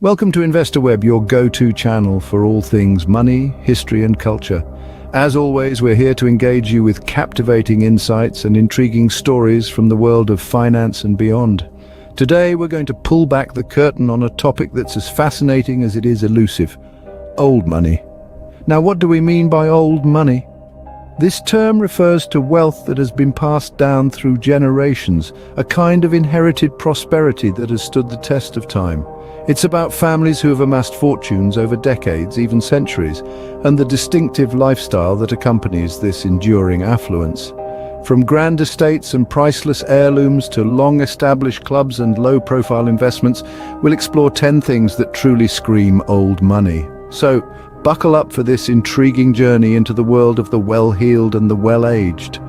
Welcome to InvestorWeb, your go-to channel for all things money, history and culture. As always, we're here to engage you with captivating insights and intriguing stories from the world of finance and beyond. Today, we're going to pull back the curtain on a topic that's as fascinating as it is elusive: old money. Now, what do we mean by old money? This term refers to wealth that has been passed down through generations, a kind of inherited prosperity that has stood the test of time. It's about families who have amassed fortunes over decades, even centuries, and the distinctive lifestyle that accompanies this enduring affluence. From grand estates and priceless heirlooms to long-established clubs and low-profile investments, we'll explore 10 things that truly scream old money. So, buckle up for this intriguing journey into the world of the well-heeled and the well-aged.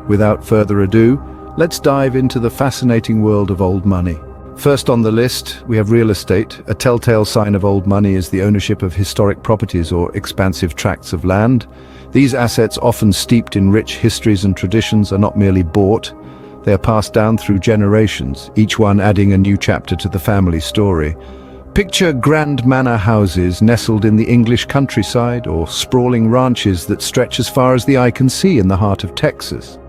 Without further ado, let's dive into the fascinating world of old money. First on the list, we have real estate. A telltale sign of old money is the ownership of historic properties or expansive tracts of land. These assets, often steeped in rich histories and traditions, are not merely bought. They are passed down through generations, each one adding a new chapter to the family story. Picture grand manor houses nestled in the English countryside, or sprawling ranches that stretch as far as the eye can see in the heart of Texas.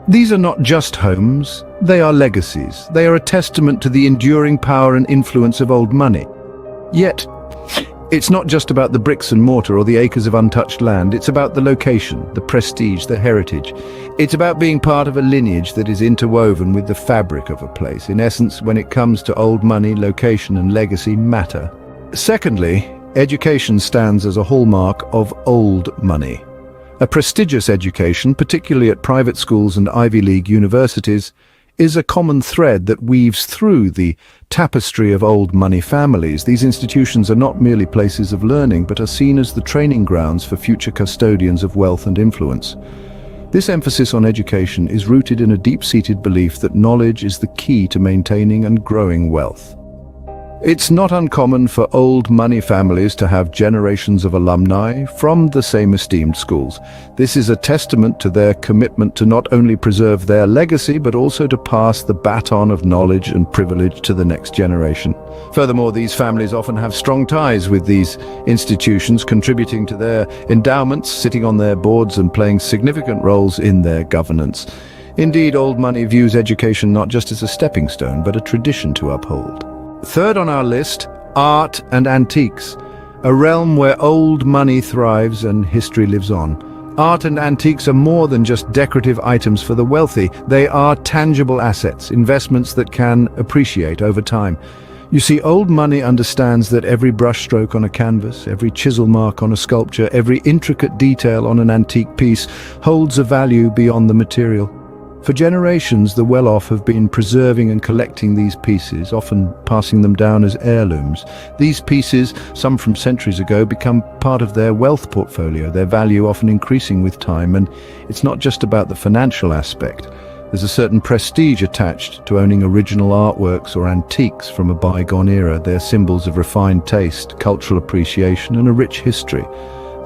These are not just homes, they are legacies. They are a testament to the enduring power and influence of old money. Yet, it's not just about the bricks and mortar or the acres of untouched land. It's about the location, the prestige, the heritage. It's about being part of a lineage that is interwoven with the fabric of a place. In essence, when it comes to old money, location and legacy matter. Secondly, education stands as a hallmark of old money. A prestigious education, particularly at private schools and Ivy League universities, is a common thread that weaves through the tapestry of old money families. These institutions are not merely places of learning, but are seen as the training grounds for future custodians of wealth and influence. This emphasis on education is rooted in a deep-seated belief that knowledge is the key to maintaining and growing wealth. It's not uncommon for old money families to have generations of alumni from the same esteemed schools. This is a testament to their commitment to not only preserve their legacy, but also to pass the baton of knowledge and privilege to the next generation. Furthermore, these families often have strong ties with these institutions, contributing to their endowments, sitting on their boards and playing significant roles in their governance. Indeed, old money views education not just as a stepping stone, but a tradition to uphold. Third on our list, art and antiques, a realm where old money thrives and history lives on. Art and antiques are more than just decorative items for the wealthy. They are tangible assets, investments that can appreciate over time. You see, old money understands that every brushstroke on a canvas, every chisel mark on a sculpture, every intricate detail on an antique piece holds a value beyond the material. For generations, the well-off have been preserving and collecting these pieces, often passing them down as heirlooms. These pieces, some from centuries ago, become part of their wealth portfolio, their value often increasing with time. And it's not just about the financial aspect. There's a certain prestige attached to owning original artworks or antiques from a bygone era. They're symbols of refined taste, cultural appreciation, and a rich history.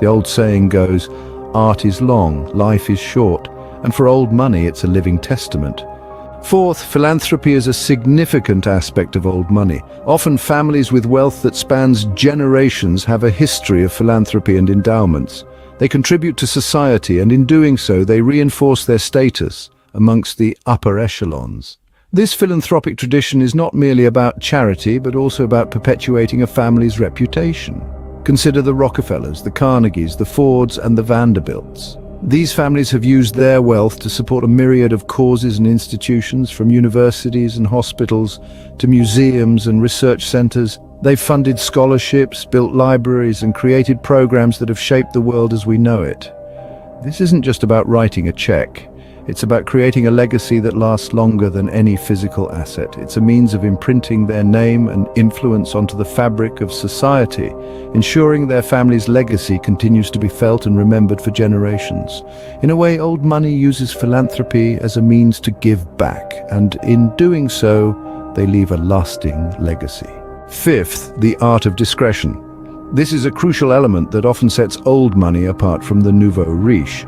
The old saying goes, "Art is long, life is short." And for old money, it's a living testament. Fourth, philanthropy is a significant aspect of old money. Often families with wealth that spans generations have a history of philanthropy and endowments. They contribute to society, and in doing so, they reinforce their status amongst the upper echelons. This philanthropic tradition is not merely about charity, but also about perpetuating a family's reputation. Consider the Rockefellers, the Carnegies, the Fords, and the Vanderbilts. These families have used their wealth to support a myriad of causes and institutions, from universities and hospitals to museums and research centers. They've funded scholarships, built libraries, and created programs that have shaped the world as we know it. This isn't just about writing a check. It's about creating a legacy that lasts longer than any physical asset. It's a means of imprinting their name and influence onto the fabric of society, ensuring their family's legacy continues to be felt and remembered for generations. In a way, old money uses philanthropy as a means to give back, and in doing so, they leave a lasting legacy. Fifth, the art of discretion. This is a crucial element that often sets old money apart from the nouveau riche.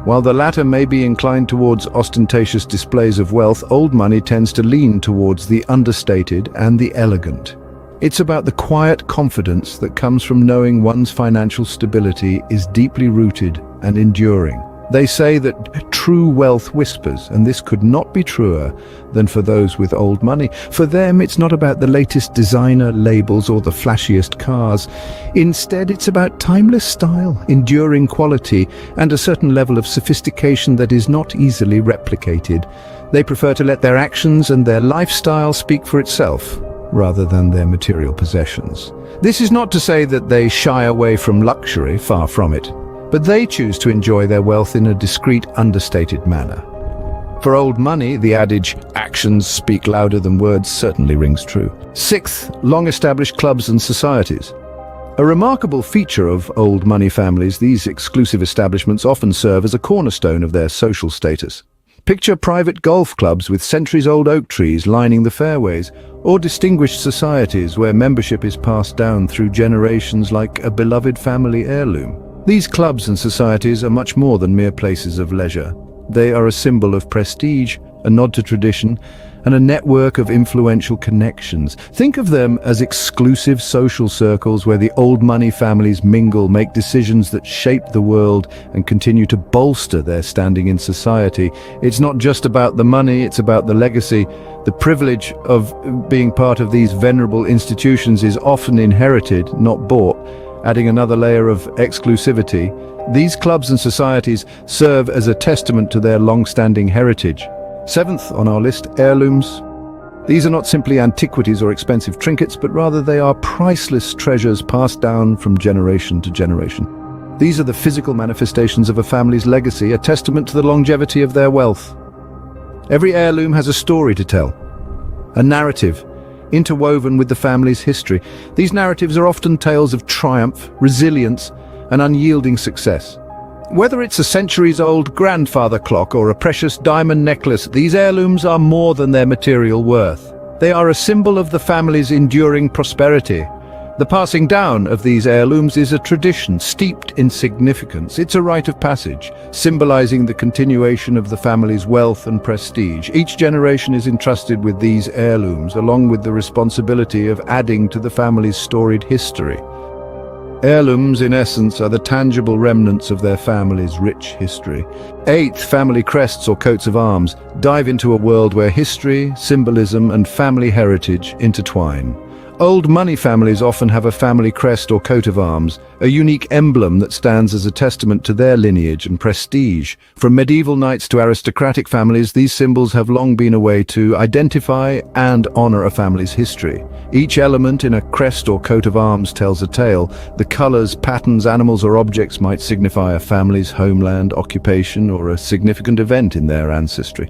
While the latter may be inclined towards ostentatious displays of wealth, old money tends to lean towards the understated and the elegant. It's about the quiet confidence that comes from knowing one's financial stability is deeply rooted and enduring. They say that true wealth whispers, and this could not be truer than for those with old money. For them, it's not about the latest designer labels or the flashiest cars. Instead, it's about timeless style, enduring quality, and a certain level of sophistication that is not easily replicated. They prefer to let their actions and their lifestyle speak for itself, rather than their material possessions. This is not to say that they shy away from luxury, far from it. But they choose to enjoy their wealth in a discreet, understated manner. For old money, the adage, "actions speak louder than words," certainly rings true. Sixth, long-established clubs and societies. A remarkable feature of old money families, these exclusive establishments often serve as a cornerstone of their social status. Picture private golf clubs with centuries-old oak trees lining the fairways, or distinguished societies where membership is passed down through generations like a beloved family heirloom. These clubs and societies are much more than mere places of leisure. They are a symbol of prestige, a nod to tradition, and a network of influential connections. Think of them as exclusive social circles where the old money families mingle, make decisions that shape the world, and continue to bolster their standing in society. It's not just about the money, it's about the legacy. The privilege of being part of these venerable institutions is often inherited, not bought, adding another layer of exclusivity. These clubs and societies serve as a testament to their long-standing heritage. Seventh on our list, heirlooms. These are not simply antiquities or expensive trinkets, but rather they are priceless treasures passed down from generation to generation. These are the physical manifestations of a family's legacy, a testament to the longevity of their wealth. Every heirloom has a story to tell, a narrative, interwoven with the family's history. These narratives are often tales of triumph, resilience, and unyielding success. Whether it's a centuries-old grandfather clock or a precious diamond necklace, these heirlooms are more than their material worth. They are a symbol of the family's enduring prosperity. The passing down of these heirlooms is a tradition steeped in significance. It's a rite of passage, symbolizing the continuation of the family's wealth and prestige. Each generation is entrusted with these heirlooms, along with the responsibility of adding to the family's storied history. Heirlooms, in essence, are the tangible remnants of their family's rich history. Eighth, family crests or coats of arms dive into a world where history, symbolism, and family heritage intertwine. Old money families often have a family crest or coat of arms, a unique emblem that stands as a testament to their lineage and prestige. From medieval knights to aristocratic families, these symbols have long been a way to identify and honor a family's history. Each element in a crest or coat of arms tells a tale. The colors, patterns, animals, or objects might signify a family's homeland, occupation, or a significant event in their ancestry.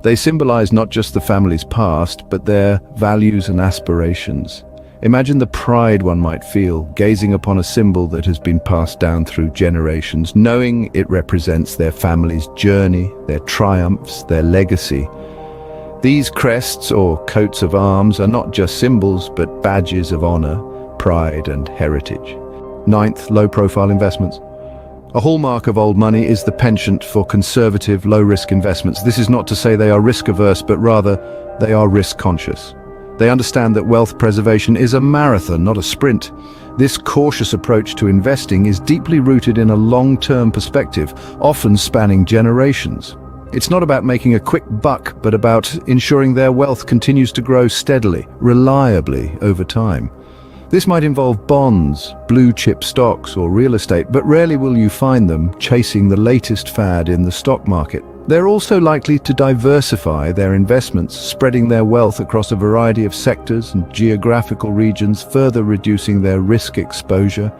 They symbolize not just the family's past, but their values and aspirations. Imagine the pride one might feel gazing upon a symbol that has been passed down through generations, knowing it represents their family's journey, their triumphs, their legacy. These crests or coats of arms are not just symbols, but badges of honor, pride, and heritage. Ninth, low-profile investments. A hallmark of old money is the penchant for conservative, low-risk investments. This is not to say they are risk-averse, but rather they are risk-conscious. They understand that wealth preservation is a marathon, not a sprint. This cautious approach to investing is deeply rooted in a long-term perspective, often spanning generations. It's not about making a quick buck, but about ensuring their wealth continues to grow steadily, reliably over time. This might involve bonds, blue-chip stocks, or real estate, but rarely will you find them chasing the latest fad in the stock market. They're also likely to diversify their investments, spreading their wealth across a variety of sectors and geographical regions, further reducing their risk exposure.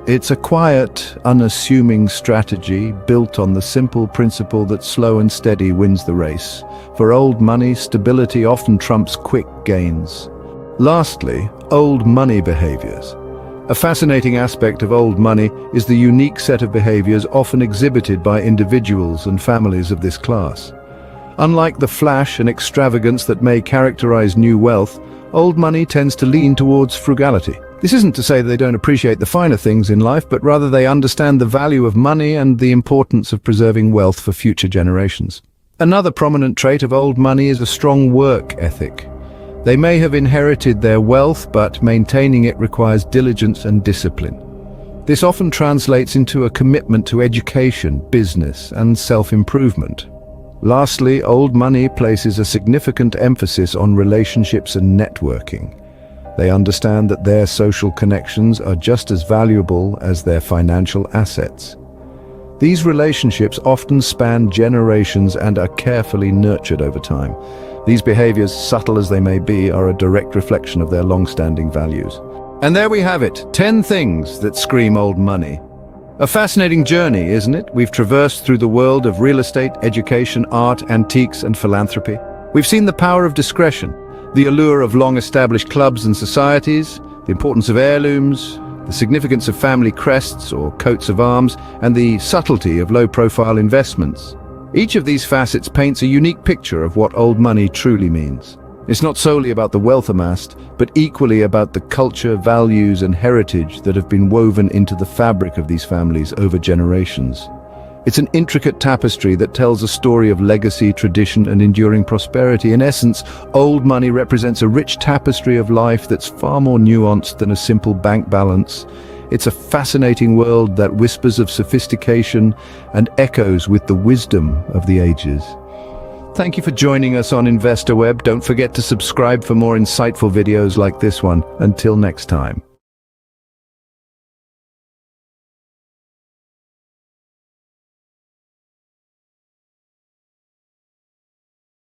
It's a quiet, unassuming strategy built on the simple principle that slow and steady wins the race. For old money, stability often trumps quick gains. Lastly, old money behaviors. A fascinating aspect of old money is the unique set of behaviors often exhibited by individuals and families of this class. Unlike the flash and extravagance that may characterize new wealth, old money tends to lean towards frugality. This isn't to say they don't appreciate the finer things in life, but rather they understand the value of money and the importance of preserving wealth for future generations. Another prominent trait of old money is a strong work ethic. They may have inherited their wealth, but maintaining it requires diligence and discipline. This often translates into a commitment to education, business, and self-improvement. Lastly, old money places a significant emphasis on relationships and networking. They understand that their social connections are just as valuable as their financial assets. These relationships often span generations and are carefully nurtured over time. These behaviors, subtle as they may be, are a direct reflection of their long-standing values. And there we have it, 10 things that scream old money. A fascinating journey, isn't it? We've traversed through the world of real estate, education, art, antiques, and philanthropy. We've seen the power of discretion, the allure of long-established clubs and societies, the importance of heirlooms, the significance of family crests or coats of arms, and the subtlety of low-profile investments. Each of these facets paints a unique picture of what old money truly means. It's not solely about the wealth amassed, but equally about the culture, values, and heritage that have been woven into the fabric of these families over generations. It's an intricate tapestry that tells a story of legacy, tradition, and enduring prosperity. In essence, old money represents a rich tapestry of life that's far more nuanced than a simple bank balance. It's a fascinating world that whispers of sophistication and echoes with the wisdom of the ages. Thank you for joining us on InvestorWeb. Don't forget to subscribe for more insightful videos like this one. Until next time.